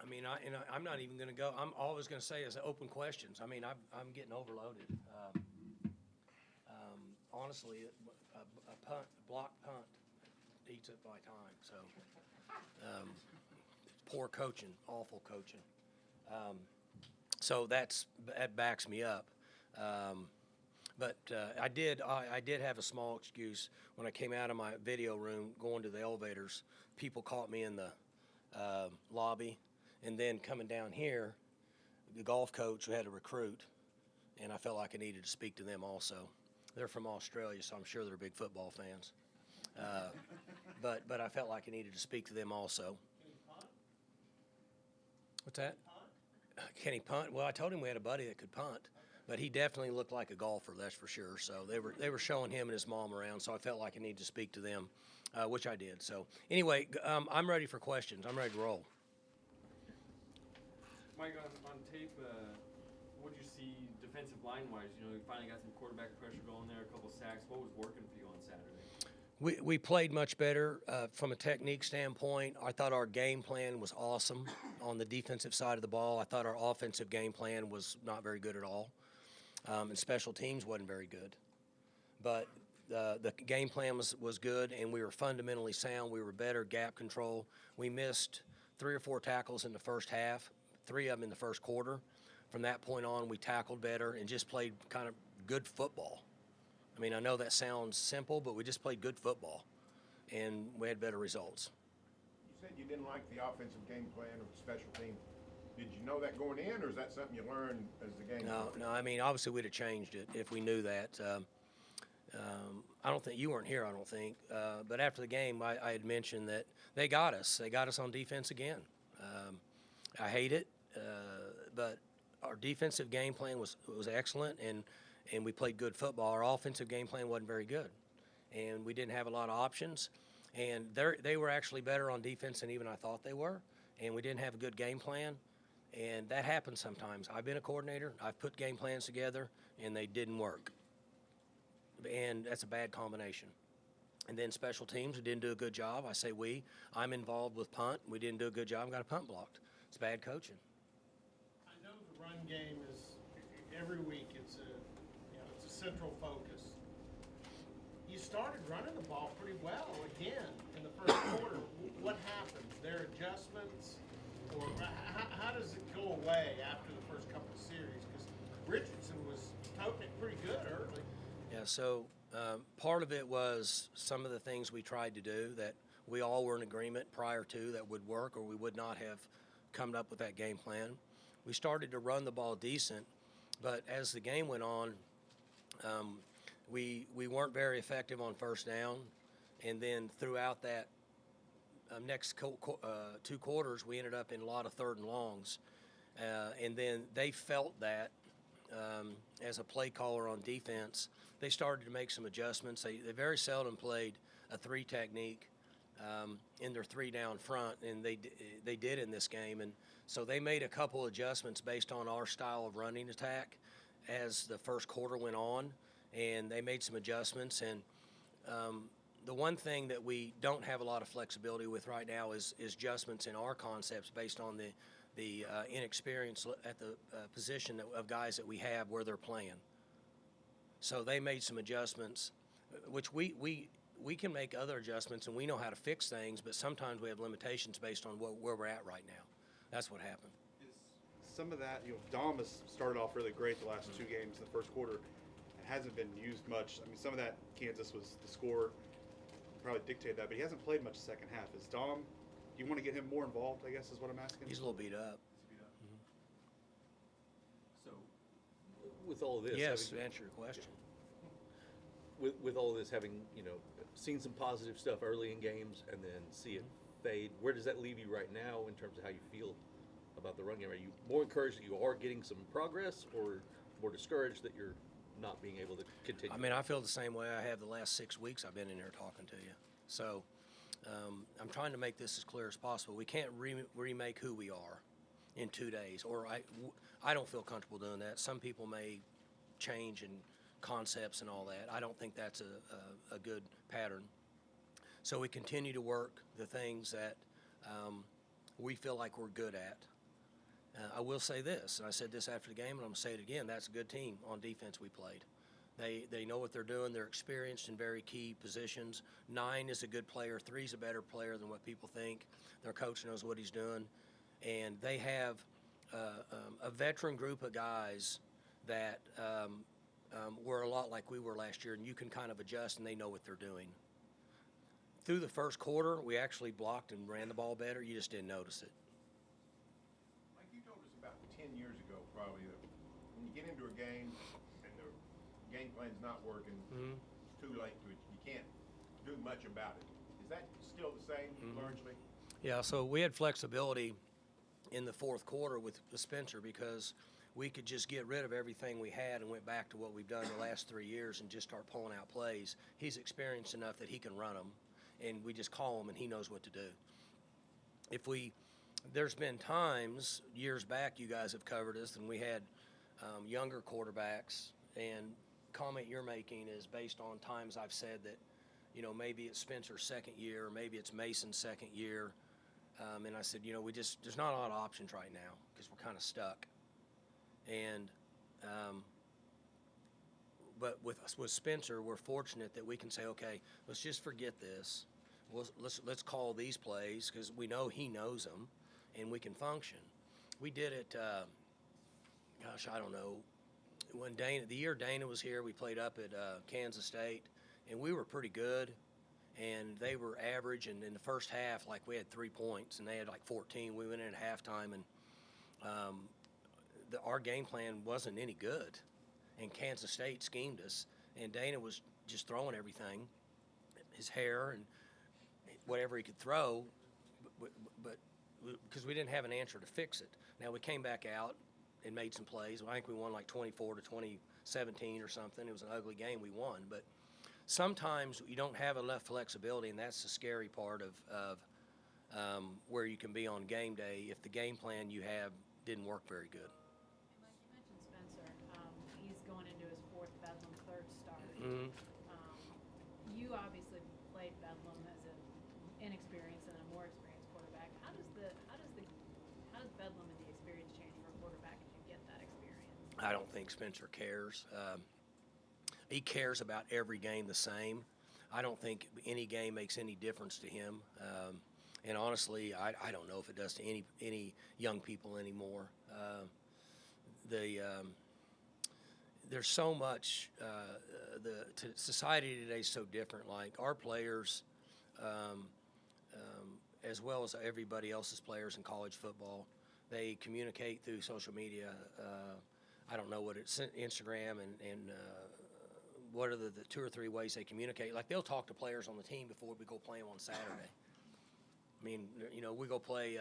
I mean, I'm not even going to go. I'm always going to say is open questions. I mean, I'm getting overloaded. Honestly, a punt, a block punt, eats up my time. So, poor coaching, awful coaching. So that backs me up. But I did have a small excuse when I came out of my video room going to the elevators. People caught me in the lobby, and then coming down here, the golf coach who had a recruit, and I felt like I needed to speak to them also. They're from Australia, so I'm sure they're big football fans. But I felt like I needed to speak to them also. What's that? Can he punt? Well, I told him we had a buddy that could punt, but he definitely looked like a golfer, that's for sure. So they were showing him and his mom around, so I felt like I needed to speak to them, which I did. So anyway, I'm ready for questions. I'm ready to roll. Mike, on tape, what did you see defensive line-wise? You know, you finally got some quarterback pressure going there, a couple sacks. What was working for you on Saturday? We played much better from a technique standpoint. I thought our game plan was awesome on the defensive side of the ball. I thought our offensive game plan was not very good at all, and special teams wasn't very good. But the game plan was good, and we were fundamentally sound. We were better gap control. We missed 3 or 4 tackles in the first half, 3 of them in the first quarter. From that point on, we tackled better and just played kind of good football. I mean, I know that sounds simple, but we just played good football, and we had better results. You said you didn't like the offensive game plan or the special team. Did you know that going in, or is that something you learned as the game went? No. I mean, obviously we'd have changed it if we knew that. I don't think you weren't here. I don't think. But after the game, I had mentioned that they got us. They got us on defense again. I hate it, but our defensive game plan was excellent, and we played good football. Our offensive game plan wasn't very good, and we didn't have a lot of options. And they were actually better on defense than even I thought they were, and we didn't have a good game plan, and that happens sometimes. I've been a coordinator. I've put game plans together, and they didn't work, and that's a bad combination. And then special teams, we didn't do a good job. I say we. I'm involved with punt. We didn't do a good job. Got a punt blocked. It's bad coaching. I know the run game is every week. It's a central focus. You started running the ball pretty well again in the first quarter. What happens? There adjustments, or how does it go away after the first couple of series? Because Richardson was toting it pretty good early. Yeah. So part of it was some of the things we tried to do that we all were in agreement prior to that would work, or we would not have come up with that game plan. We started to run the ball decent, but as the game went on, we weren't very effective on first down, and then throughout that next 2 quarters, we ended up in a lot of 3rd and longs, and then they felt that as a play caller on defense, they started to make some adjustments. They very seldom played a 3 technique in their 3 down front, and they did in this game, and so they made a couple adjustments based on our style of running attack as the first quarter went on, and they made some adjustments. And the one thing that we don't have a lot of flexibility with right now is adjustments in our concepts based on the inexperience at the position of guys that we have where they're playing. So they made some adjustments, which we can make other adjustments, and we know how to fix things, but sometimes we have limitations based on where we're at right now. That's what happened. Is some of that, Dom has started off really great the last 2 games in the first quarter and hasn't been used much. I mean, some of that Kansas was the score probably dictated that, but he hasn't played much the second half. Is Dom, do you want to get him more involved, I guess is what I'm asking? He's a little beat up. So, with all this, Yes, to answer your question. With all this, having seen some positive stuff early in games and then see it fade, where does that leave you right now in terms of how you feel about the run game? Are you more encouraged that you are getting some progress, or more discouraged that you're not being able to continue? I mean, I feel the same way I have the last 6 weeks I've been in here talking to you. So I'm trying to make this as clear as possible. We can't remake who we are in 2 days, or I don't feel comfortable doing that. Some people may change in concepts and all that. I don't think that's a good pattern. So we continue to work the things that we feel like we're good at. I will say this, and I said this after the game, and I'm going to say it again, that's a good team on defense we played. They know what they're doing. They're experienced in very key positions. 9 is a good player. 3 is a better player than what people think. Their coach knows what he's doing. And they have a veteran group of guys that were a lot like we were last year, and you can kind of adjust, and they know what they're doing. Through the first quarter, we actually blocked and ran the ball better. You just didn't notice it. Mike, you told us about 10 years ago probably that when you get into a game and the game plan's not working, it's too late to it. You can't do much about it. Is that still the same largely? Yeah, so we had flexibility in the fourth quarter with Spencer because we could just get rid of everything we had and went back to what we've done the last 3 years and just start pulling out plays. He's experienced enough that he can run them, and we just call him and he knows what to do. There's been times, years back, you guys have covered us, and we had younger quarterbacks, and comment you're making is based on times I've said that, maybe it's Spencer's second year, or maybe it's Mason's second year, and I said, there's not a lot of options right now because we're kind of stuck. And but with Spencer, we're fortunate that we can say, okay, let's just forget this. Let's call these plays because we know he knows them, and we can function. We did it. I don't know. When the year Dana was here, we played up at Kansas State, and we were pretty good, and they were average. And in the first half, like we had 3 points, and they had like 14. We went in at halftime, and our game plan wasn't any good, and Kansas State schemed us, and Dana was just throwing everything, his hair and whatever he could throw, but because we didn't have an answer to fix it. Now we came back out and made some plays. I think we won like 24 to 2017 or something. It was an ugly game. We won, but sometimes you don't have enough flexibility, and that's the scary part of where you can be on game day if the game plan you have didn't work very good. Like you mentioned Spencer, he's going into his 4th Bedlam, 3rd start. You obviously played Bedlam as an inexperienced and a more experienced quarterback. How does Bedlam and the experience change for a quarterback as you get that experience? I don't think Spencer cares. He cares about every game the same. I don't think any game makes any difference to him. And honestly, I don't know if it does to any young people anymore. There's so much. Society today is so different. Like our players, as well as everybody else's players in college football, they communicate through social media. I don't know what it's Instagram and what are the 2 or 3 ways they communicate. Like they'll talk to players on the team before we go play them on Saturday. I mean, we go play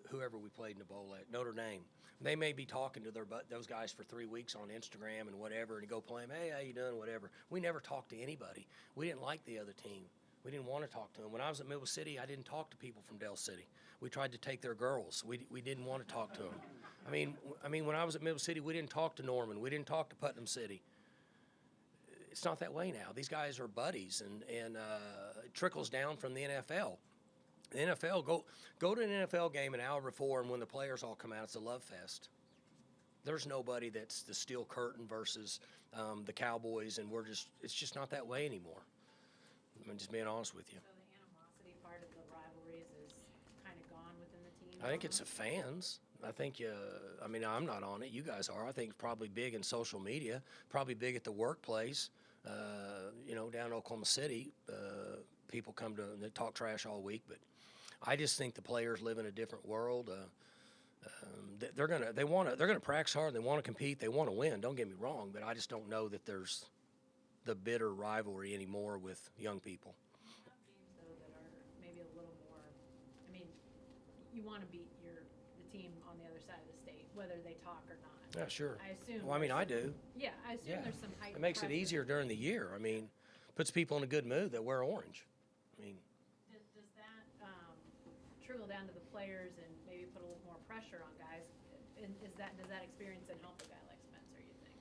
whoever we played in the bowl at, Notre Dame. They may be talking to those guys for 3 weeks on Instagram and whatever, and go play them, hey, how you doing, whatever. We never talked to anybody. We didn't like the other team. We didn't want to talk to them. When I was at Middle City, I didn't talk to people from Del City. We tried to take their girls. We didn't want to talk to them. I mean, when I was at Middle City, we didn't talk to Norman. We didn't talk to Putnam City. It's not that way now. These guys are buddies, and it trickles down from the NFL. The NFL, go to an NFL game in Al Refor, and when the players all come out, it's a love fest. There's nobody that's the steel curtain versus the Cowboys, and it's just not that way anymore. I'm just being honest with you. So the animosity part of the rivalries is kind of gone within the team? I think it's the fans. I think I'm not on it. You guys are. I think it's probably big in social media, probably big at the workplace. Down in Oklahoma City, people they talk trash all week, but I just think the players live in a different world. They're gonna practice hard. They want to compete. They want to win. Don't get me wrong, but I just don't know that there's the bitter rivalry anymore with young people. Have games though that are maybe a little more. I mean, you want to beat the team on the other side of the state, whether they talk or not. Yeah, sure. I assume. Well, I do. Yeah, I assume there's some heightened It makes it pressure. easier during the year. I mean, puts people in a good mood that wear orange. I mean, Does that trickle down to the players and maybe put a little more pressure on guys? And does that experience then help a guy like Spencer, you think?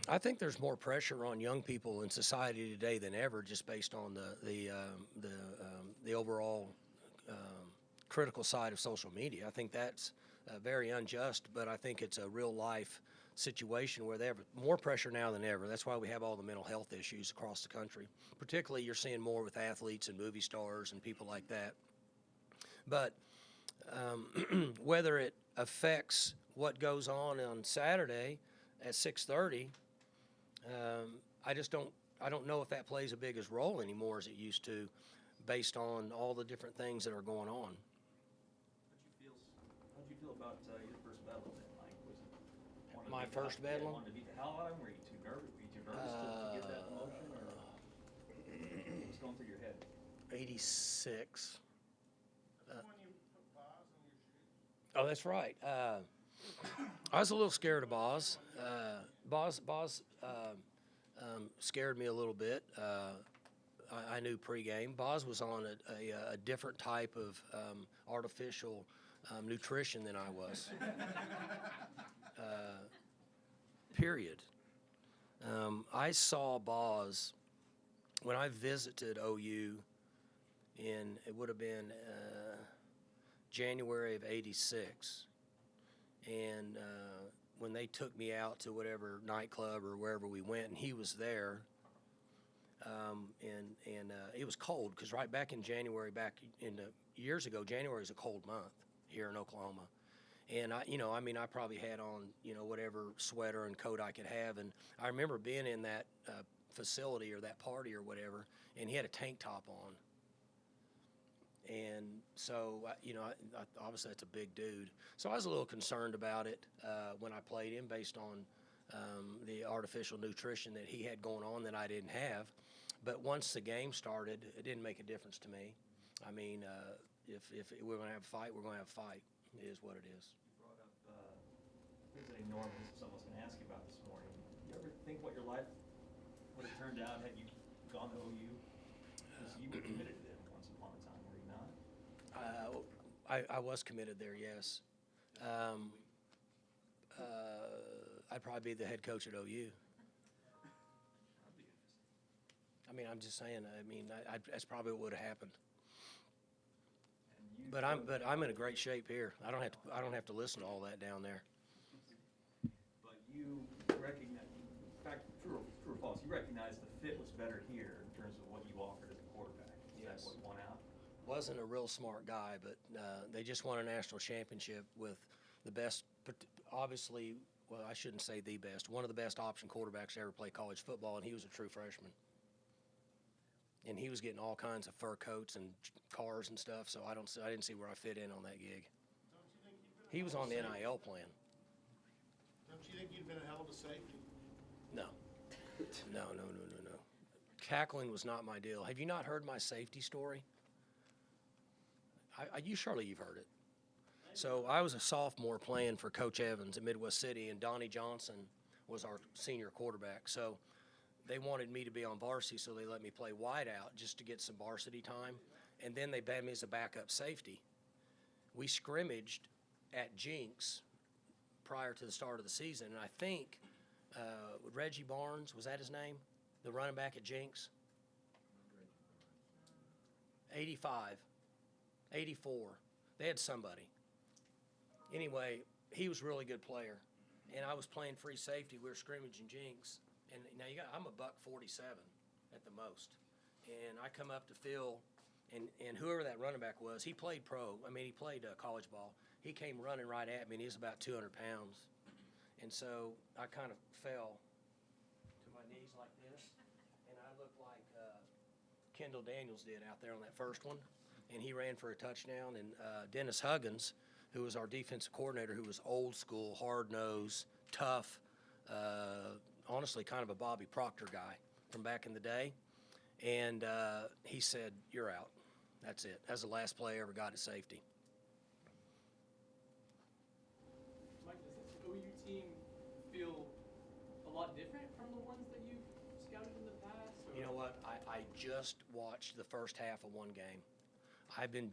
I think there's more pressure on young people in society today than ever, just based on the overall critical side of social media. I think that's very unjust, but I think it's a real life situation where they have more pressure now than ever. That's why we have all the mental health issues across the country. Particularly, you're seeing more with athletes and movie stars and people like that. But whether it affects what goes on Saturday at 6:30, I don't know if that plays a big as role anymore as it used to, based on all the different things that are going on. How'd you feel about your first Bedlam then, Mike? Was it wanted to My beat the first hell- yeah, Bedlam? wanted to beat the hell out of him? Were you too nervous? Were you too nervous to get that motion, or what was going through your head? 86. That's when you put Boz on your shoes. Oh, that's right. I was a little scared of Boz. Boz scared me a little bit. I knew pregame. Boz was on a different type of artificial nutrition than I was. Period. I saw Boz when I visited OU it would have been January of '86. And when they took me out to whatever nightclub or wherever we went, and he was there, and it was cold because right back in January, years ago, January is a cold month here in Oklahoma. And I probably had on, whatever sweater and coat I could have. And I remember being in that facility or that party or whatever, and he had a tank top on. And so, obviously that's a big dude. So I was a little concerned about it when I played him based on the artificial nutrition that he had going on that I didn't have. But once the game started, it didn't make a difference to me. I mean, if we're going to have a fight, we're going to have a fight. It is what it is. You brought up visiting Norman. This is something I was going to ask you about this morning. You ever think what your life would have turned out had you gone to OU? Because you were committed to them once upon a time, were you not? I was committed there, yes. I'd probably be the head coach at OU. That'd be interesting. I mean, I'm just saying. That's probably what would have happened. And you But I'm in a great shape here. I don't have to listen to all that down there. But you recognize, in fact, true or false, you recognize the fit was better here in terms of what you offered as a quarterback. Is Yes. that what won out? Wasn't a real smart guy, but they just won a national championship with the best. Obviously, well, I shouldn't say the best. One of the best option quarterbacks to ever play college football, and he was a true freshman. And he was getting all kinds of fur coats and cars and stuff. So I didn't see where I fit in on that gig. Don't you think you'd been a He was hell on of the a safety? NIL plan. Don't you think you'd been a hell of a safety? No. No. Tackling was not my deal. Have you not heard my safety story? Surely you've heard it. So I was a sophomore playing for Coach Evans at Midwest City, and Donnie Johnson was our senior quarterback. So they wanted me to be on varsity, so they let me play wideout just to get some varsity time. And then they banned me as a backup safety. We scrimmaged at Jinx prior to the start of the season, and I think Reggie Barnes, was that his name? The running back at Jinx? 85, 84. They had somebody. Anyway, he was a really good player, and I was playing free safety. We were scrimmaging Jinx, and now I'm a $147 at the most, and I come up to Phil, and whoever that running back was, he played pro. I mean, he played college ball. He came running right at me, and he was about 200 pounds, and so I kind of fell to my knees like this, and I looked like Kendall Daniels did out there on that first one, and he ran for a touchdown. And Dennis Huggins, who was our defensive coordinator, who was old school, hard-nosed, tough, honestly kind of a Bobby Proctor guy from back in the day, and he said, "You're out. That's it." That's the last play I ever got at safety. Mike, does this OU team feel a lot different from the ones that you've scouted in the past? Or? You know what? I just watched the first half of one game. I've been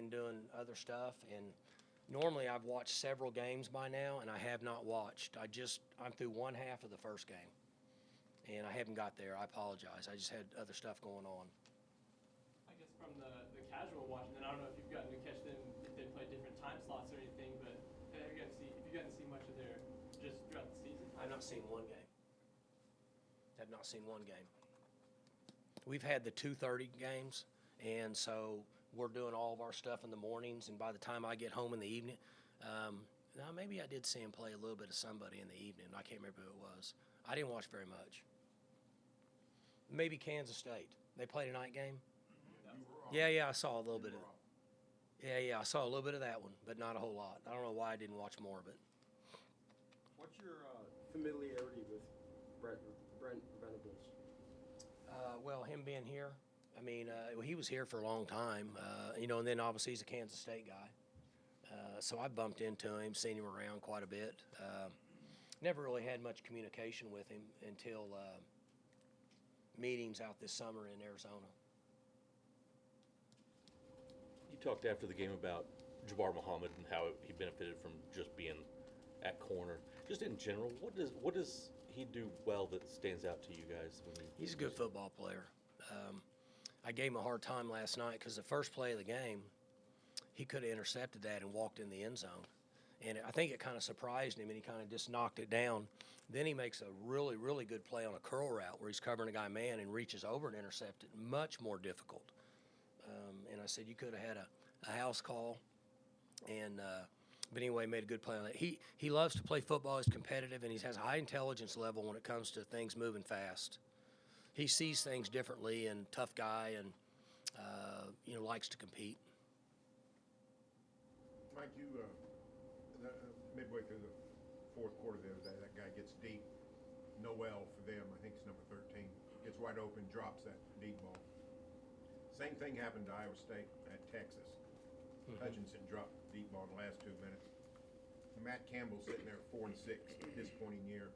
doing other stuff, and normally I've watched several games by now, and I have not watched. I'm through one half of the first game, and I haven't got there. I apologize. I just had other stuff going on. I guess from the casual watching, and I don't know not seen one game. Have not seen one game. We've had the 2:30 games, and so we're doing all of our stuff in the mornings, and by the time I get home in the evening, now maybe I did see him play a little bit of somebody in the evening. I can't remember who it was. I didn't watch very much. Maybe Kansas State. They played a night game. Yeah, I saw a little bit of it. Yeah, I saw a little bit of that one, but not a whole lot. I don't know why I didn't watch more of it. What's your familiarity with Brent Venables? Well, him being here, I mean, he was here for a long time, and then obviously he's a Kansas State guy. So I bumped into him, seen him around quite a bit. Never really had much communication with him until meetings out this summer in Arizona. You talked after the game about Jabbar Muhammad and how he benefited from just being at corner. Just in general, what does he do well that stands out to you guys? He's a good football player. I gave him a hard time last night because the first play of the game, he could have intercepted that and walked in the end zone. And I think it kind of surprised him, and he kind of just knocked it down. Then he makes a really, really good play on a curl route where he's covering a guy man and reaches over and intercepts it. Much more difficult. And I said, you could have had a house call. But anyway, made a good play on that. He loves to play football. He's competitive, and he has a high intelligence level when it comes to things moving fast. He sees things differently, and tough guy, and likes to compete. Mike, you midway through the fourth quarter the other day, that guy gets deep. Noel for them, I think it's number 13, gets wide open, drops that deep ball. Same thing happened to Iowa State at Texas. Hutchinson dropped the deep ball in the last 2 minutes. Matt Campbell's sitting there 4-6, disappointing year.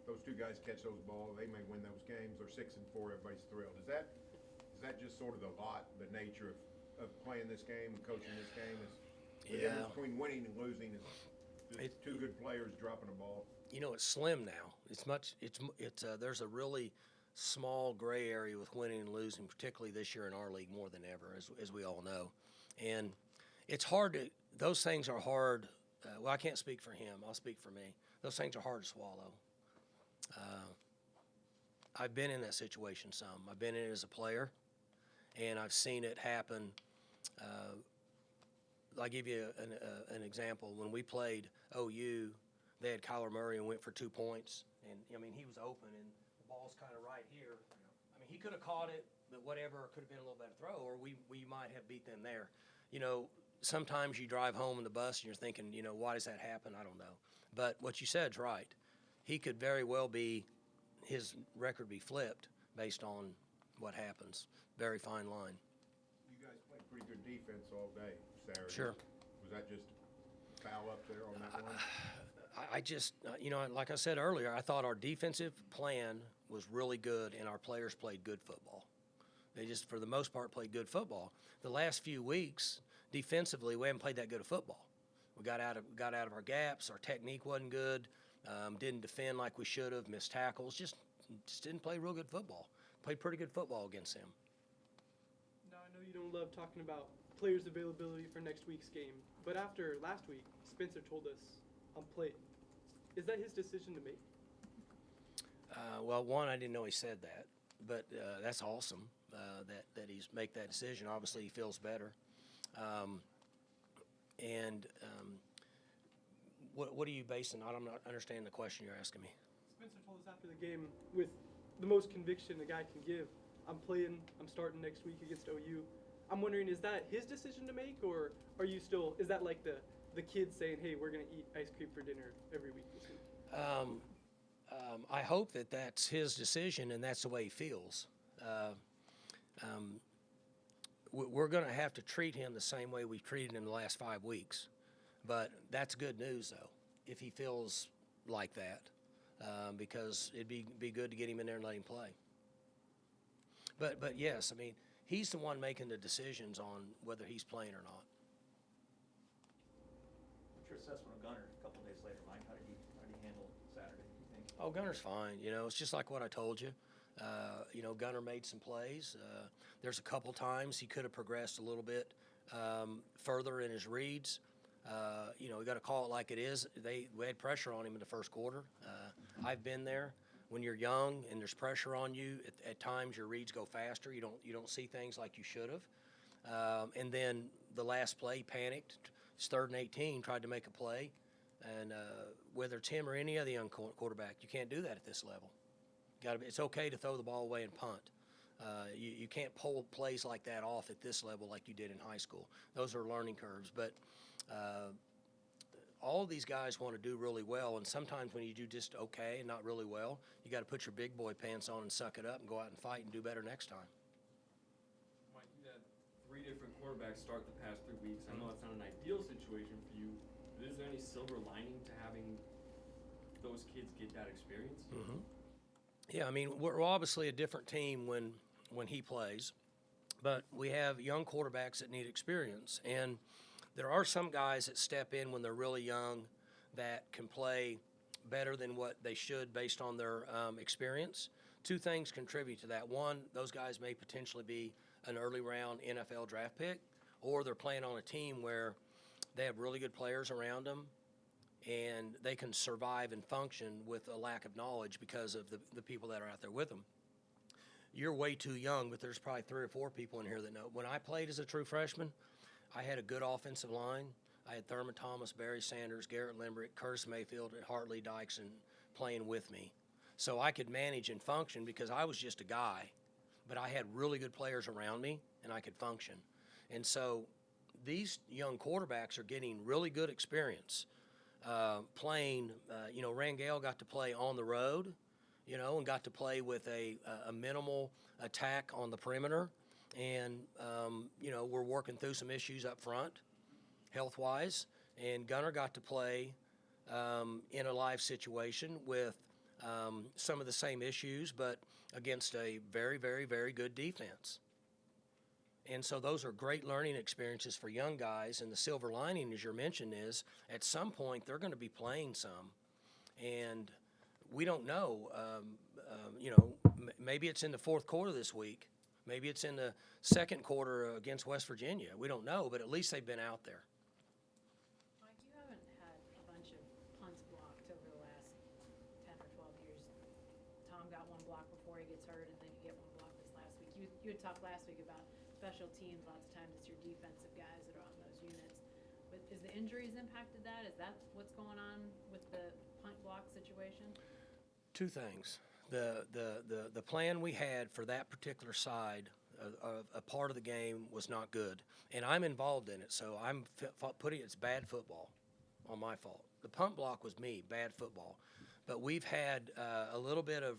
Those two guys catch those balls, they may win those games. They're 6-4, everybody's thrilled. Is that just sort of the lot, the nature of playing this game and coaching this game? Is the difference between winning and losing is just two good players dropping a ball? It's slim now. There's a really small gray area with winning and losing, particularly this year in our league more than ever, as we all know. And it's hard those things are hard. Well, I can't speak for him. I'll speak for me. Those things are hard to swallow. I've been in that situation some. I've been in it as a player, and I've seen it happen. I'll give you an example. When we played OU, they had Kyler Murray and went for 2 points. And, he was open, and the ball's kind of right here. He could have caught it, but whatever, could have been a little better throw, or we might have beat them there. Sometimes you drive home in the bus and you're thinking, why does that happen? I don't know. But what you said is right. He could very well his record be flipped based on what happens. Very fine line. You guys played pretty good defense all day Saturday. Sure. Was that just foul up there on that one? I just, like I said earlier, I thought our defensive plan was really good and our players played good football. They just, for the most part, played good football. The last few weeks, defensively, we haven't played that good of football. We got out of our gaps. Our technique wasn't good. Didn't defend like we should have. Missed tackles. Just didn't play real good football. Played pretty good football against them. Now, I know you don't love talking about players' availability for next week's game, but after last week, Spencer told us on play. Is that his decision to make? Well, one, I didn't know he said that, but that's awesome that he's make that decision. Obviously, he feels better. What are you basing on? I'm not understanding the question you're asking me. Spencer told us after the game with the most conviction a guy can give, I'm starting next week against OU. I'm wondering, is that his decision to make, or are you still, is that like the kids saying, hey, we're going to eat ice cream for dinner every week this week? I hope that that's his decision and that's the way he feels. We're going to have to treat him the same way we've treated him the last 5 weeks. But that's good news, though, if he feels like that, because it'd be good to get him in there and let him play. But yes, he's the one making the decisions on whether he's playing or not. What's your assessment of Gunner a couple days later, Mike? How did he handle Saturday, you think? Oh, Gunner's fine. It's just like what I told you. Gunner made some plays. There's a couple times he could have progressed a little bit further in his reads. We got to call it like it is. We had pressure on him in the first quarter. I've been there. When you're young and there's pressure on you, at times your reads go faster. You don't see things like you should have. And then the last play, panicked. It's 3rd and 18. Tried to make a play, and whether it's him or any other young quarterback, you can't do that at this level. It's okay to throw the ball away and punt. You can't pull plays like that off at this level like you did in high school. Those are learning curves. But all of these guys want to do really well, and sometimes when you do just okay and not really well, you got to put your big boy pants on and suck it up and go out and fight and do better next time. Mike, you had 3 different quarterbacks start the past 3 weeks. I know that's not an ideal situation for you, but is there any silver lining to having those kids get that experience? Mm-hmm. Yeah, I mean, we're obviously a different team when he plays, but we have young quarterbacks that need experience, and there are some guys that step in when they're really young that can play better than what they should based on their experience. 2 things contribute to that. One, those guys may potentially be an early round NFL draft pick, or they're playing on a team where they have really good players around them and they can survive and function with a lack of knowledge because of the people that are out there with them. You're way too young, but there's probably 3 or 4 people in here that know. When I played as a true freshman, I had a good offensive line. I had Thurman Thomas, Barry Sanders, Garrett Limbrick, Curtis Mayfield, and Hartley Dykson playing with me. So I could manage and function because I was just a guy, but I had really good players around me, and I could function. And so these young quarterbacks are getting really good experience playing. Rangel got to play on the road, and got to play with a minimal attack on the perimeter. And, we're working through some issues up front, health-wise. And Gunner got to play in a live situation with some of the same issues, but against a very, very, very good defense. And so those are great learning experiences for young guys. And the silver lining, as you mentioned, is at some point they're going to be playing some. And we don't know. Maybe it's in the 4th quarter this week. Maybe it's in the 2nd quarter against West Virginia. We don't know, but at least they've been out there. Mike, you haven't had a bunch of punts blocked over the last 10 or 12 years. Tom got 1 block before he gets hurt, and then you get 1 block this last week. You had talked last week about special teams. Lots of times it's your defensive guys that are on those units. But is the injuries impacted that? Is that what's going on with the punt block situation? 2 things. The plan we had for that particular side, a part of the game was not good, and I'm involved in it. So I'm putting it's bad football on my fault. The punt block was me, bad football. But we've had a little bit of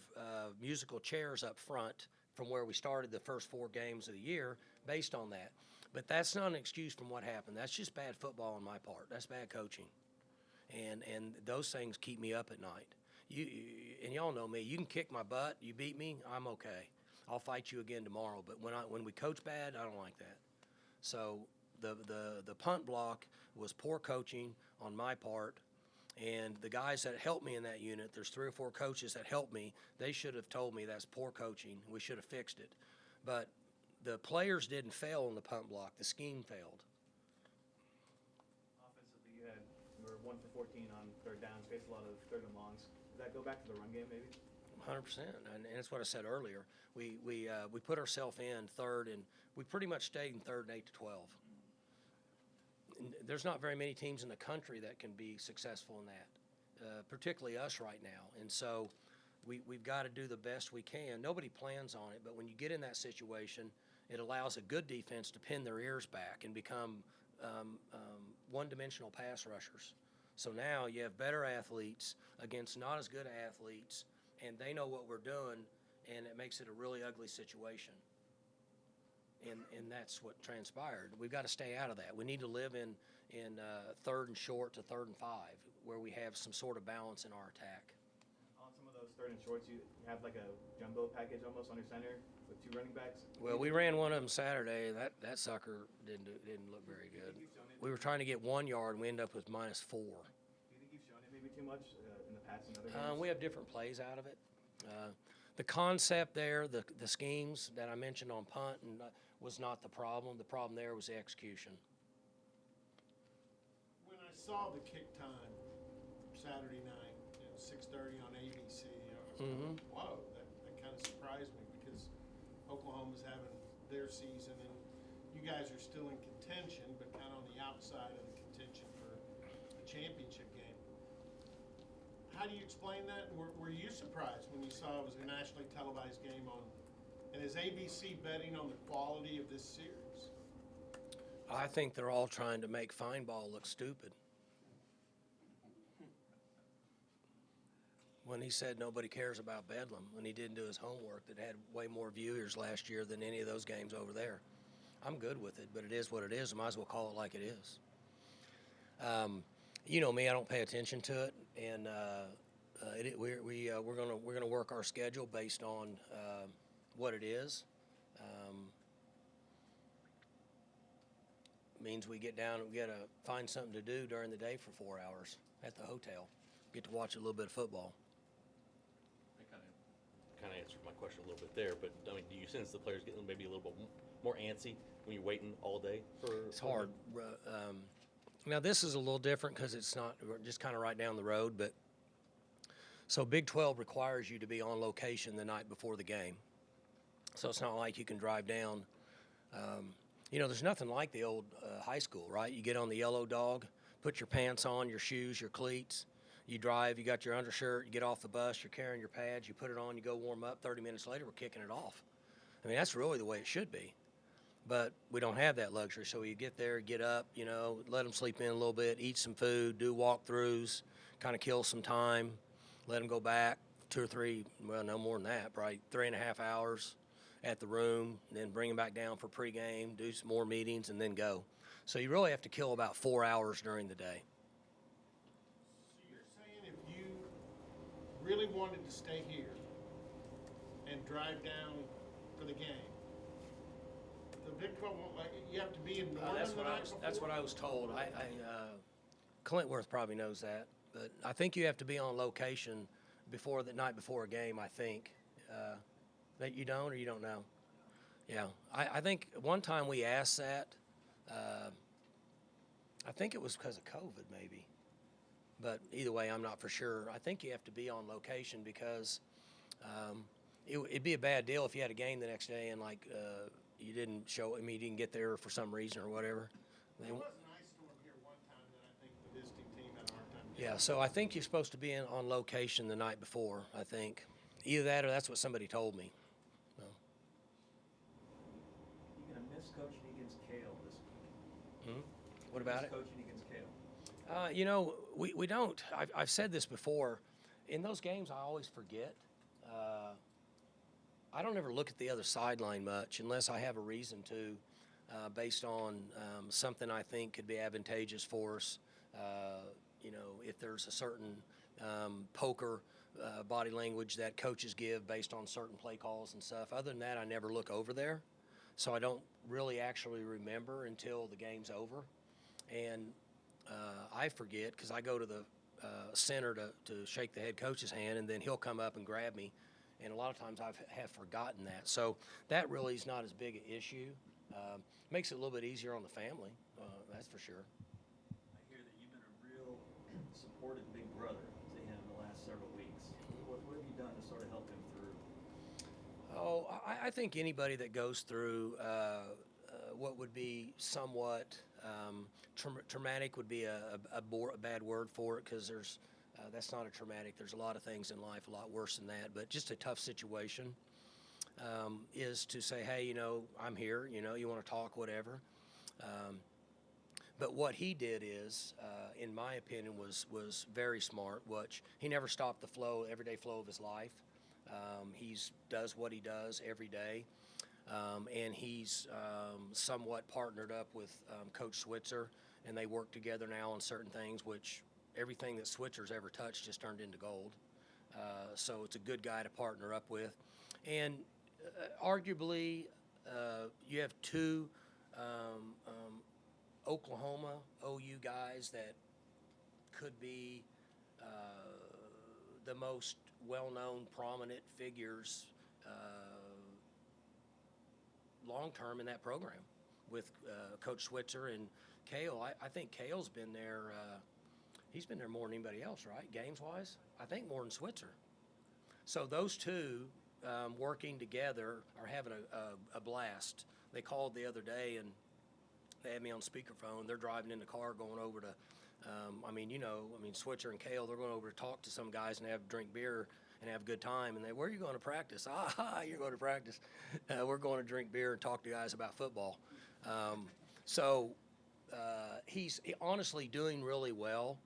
musical chairs up front from where we started the first 4 games of the year based on that. But that's not an excuse from what happened. That's just bad football on my part. That's bad coaching, and those things keep me up at night. And y'all know me. You can kick my butt. You beat me, I'm okay. I'll fight you again tomorrow. But when we coach bad, I don't like that. So the punt block was poor coaching on my part, and the guys that helped me in that unit, there's 3 or 4 coaches that helped me. They should have told me that's poor coaching. We should have fixed it. But the players didn't fail on the punt block. The scheme failed. Offensively, you were 1 for 14 on 3rd downs, faced a lot of 3rd and longs. Does that go back to the run game, maybe? 100%, and that's what I said earlier. We put ourselves in 3rd, and we pretty much stayed in 3rd and 8 to 12. And there's not very many teams in the country that can be successful in that, particularly us right now. And so we've got to do the best we can. Nobody plans on it, but when you get in that situation, it allows a good defense to pin their ears back and become one-dimensional pass rushers. So now you have better athletes against not as good athletes, and they know what we're doing, and it makes it a really ugly situation. And that's what transpired. We've got to stay out of that. We need to live in 3rd and short to 3rd and 5, where we have some sort of balance in our attack. On some of those 3rd and shorts, you have like a jumbo package almost on your center with 2 running backs. Well, we ran one of them Saturday. That sucker didn't look very good. We were trying to get 1 yard, and we ended up with -4. Do you think you've shown it maybe too much in the past in other games? We have different plays out of it. The concept there, the schemes that I mentioned on punt was not the problem. The problem there was the execution. When saw the kick time Saturday night, 6:30 on ABC. I was Mhm. like, whoa, that kind of surprised me because Oklahoma's having their season and you guys are still in contention, but kind of on the outside of the contention for a championship game. How do you explain that? And were you surprised when you saw it was a nationally televised game on? And is ABC betting on the quality of this series? I think they're all trying to make fine ball look stupid. When he said nobody cares about Bedlam, when he didn't do his homework, that had way more viewers last year than any of those games over there. I'm good with it, but it is what it is. I might as well call it like it is. You know me, I don't pay attention to it, and we're gonna work our schedule based on what it is. Means we get down and we gotta find something to do during the day for 4 hours at the hotel. Get to watch a little bit of football. That kind of answered my question a little bit there, but I mean, do you sense the players getting maybe a little bit more antsy when you're waiting all day for? It's hard. Now this is a little different because it's not we're just kind of right down the road, but so Big 12 requires you to be on location the night before the game. So it's not like you can drive down. There's nothing like the old high school, right? You get on the yellow dog, put your pants on, your shoes, your cleats. You drive, you got your undershirt, you get off the bus, you're carrying your pads, you put it on, you go warm up. 30 minutes later, we're kicking it off. I mean, that's really the way it should be. But we don't have that luxury. So you get there, get up, let them sleep in a little bit, eat some food, do walkthroughs, kind of kill some time, let them go back 2 or 3, well, no more than that, probably 3.5 hours at the room, then bring them back down for pregame, do some more meetings, and then go. So you really have to kill about 4 hours during the day. So you're saying if you really wanted to stay here and drive down for the game, the Big 12 won't let you. You have to be in Norman That's the what night before? that's what I was told. Clintworth probably knows that, but I think you have to be on location before the night before a game. I think that you don't, or you don't know. Yeah, I think one time we asked that. I think it was because of COVID, maybe. But either way, I'm not for sure. I think you have to be on location because it'd be a bad deal if you had a game the next day and you didn't show. I mean, you didn't get there for some reason or whatever. There was an ice storm here one time that I think the visiting team had a hard time getting. Yeah, so I think you're supposed to be on location the night before. I think either that or that's what somebody told me. So. You're gonna miss coaching against Kale this week. What about Miss it? coaching against Kale. We don't. I've said this before. In those games, I always forget. I don't ever look at the other sideline much unless I have a reason to, based on something I think could be advantageous for us. If there's a certain poker body language that coaches give based on certain play calls and stuff. Other than that, I never look over there. So I don't really actually remember until the game's over. And I forget because I go to the center to shake the head coach's hand, and then he'll come up and grab me. And a lot of times I have forgotten that. So that really is not as big an issue. Makes it a little bit easier on the family, that's for sure. I hear that you've been a real supportive big brother to him the last several weeks. What have you done to sort of help him through? Oh, I think anybody that goes through what would be somewhat traumatic would be a bad word for it because that's not a traumatic. There's a lot of things in life a lot worse than that, but just a tough situation is to say, hey, I'm here, you want to talk, whatever. But what he did is, in my opinion, was very smart, which he never stopped the everyday flow of his life. He does what he does every day. And he's somewhat partnered up with Coach Switzer, and they work together now on certain things, which everything that Switzer's ever touched just turned into gold. So it's a good guy to partner up with. And arguably, you have 2 Oklahoma OU guys that could be the most well-known, prominent figures long-term in that program with Coach Switzer and Kale, I think Kale's been there, he's been there more than anybody else, right, games-wise? I think more than Switzer. So those two working together are having a blast. They called the other day, and they had me on speakerphone. They're driving in the car going over to, Switzer and Kale, they're going over to talk to some guys and drink beer and have a good time. And where are you going to practice? You're going to practice. We're going to drink beer and talk to guys about football. He's honestly doing really well,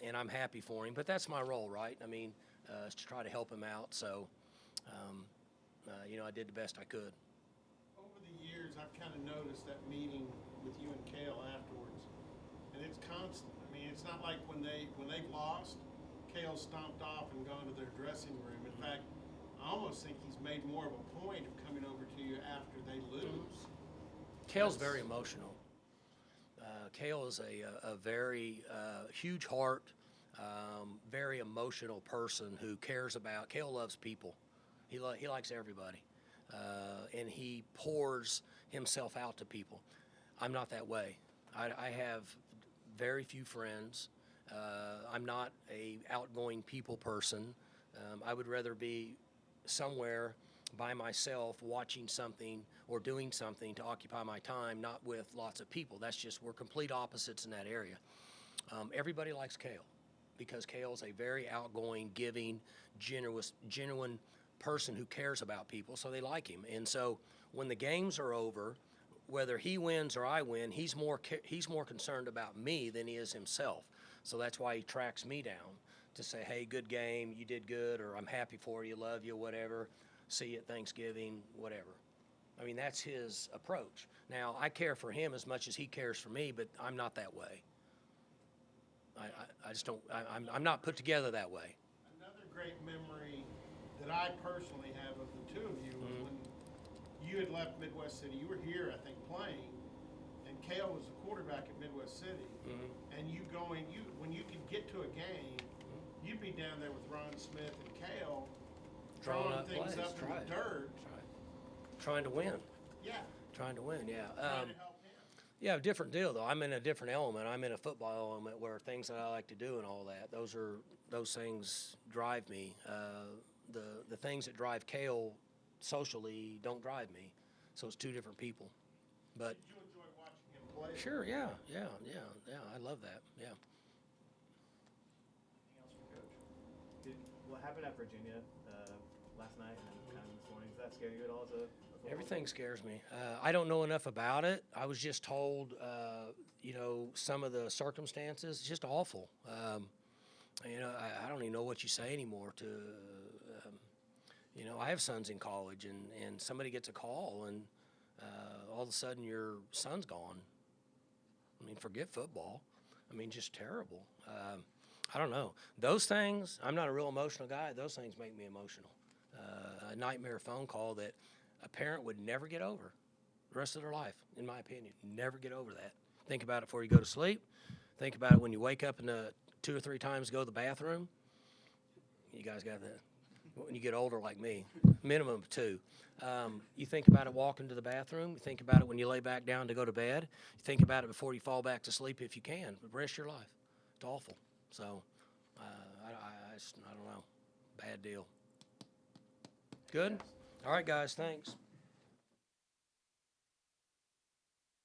and I'm happy for him. But that's my role, right? I mean, is to try to help him out. So, I did the best I could. Over the years, I've kind of noticed that meeting with you and Kale afterwards, and it's constant. I mean, it's not like when they've lost, Kale stomped off and gone to their dressing room. In fact, I almost think he's made more of a point of coming over to you after they lose. Kale's very emotional. Kale is a very huge heart, very emotional person who cares about. Kale loves people. He likes everybody, and he pours himself out to people. I'm not that way. I have very few friends. I'm not a outgoing people person. I would rather be somewhere by myself watching something or doing something to occupy my time, not with lots of people. We're complete opposites in that area. Everybody likes Kale because Kale's a very outgoing, giving, genuine person who cares about people, so they like him. And so when the games are over, whether he wins or I win, he's more concerned about me than he is himself. So that's why he tracks me down to say, hey, good game, you did good, or I'm happy for you, love you, whatever, see you at Thanksgiving, whatever. I mean, that's his approach. Now, I care for him as much as he cares for me, but I'm not that way. I just don't, I'm not put together that way. Another great memory that I personally have of the two of you was when you had left Midwest City. You were here, I think, playing, and Kale was the quarterback at Midwest City. And when you could get to a game, you'd be down there with Ron Smith and Kale, Drawing throwing up things plays, up in the dirt. Trying to win. Yeah. Trying to win, yeah. Trying to help him. Yeah, different deal though. I'm in a different element. I'm in a football element where things that I like to do and all that. Those things drive me. The things that drive Kale socially don't drive me. So it's two different people. But Did you enjoy watching him play? sure, yeah. I love that. Yeah. Anything else from Coach? What happened at Virginia last night and then kind of this morning, does that scare you at all as a football Everything player? scares me. I don't know enough about it. I was just told, some of the circumstances. It's just awful. I don't even know what you say anymore to, I have sons in college, and somebody gets a call, and all of a sudden your son's gone. I mean, forget football. I mean, just terrible. I don't know. Those things, I'm not a real emotional guy. Those things make me emotional. A nightmare phone call that a parent would never get over the rest of their life, in my opinion. Never get over that. Think about it before you go to sleep. Think about it when you wake up and 2 or 3 times to go to the bathroom. You guys got that? When you get older like me, minimum of 2. You think about it walking to the bathroom. You think about it when you lay back down to go to bed. You think about it before you fall back to sleep if you can. The rest of your life. It's awful. So I don't know. Bad deal. Good? All right, guys, thanks.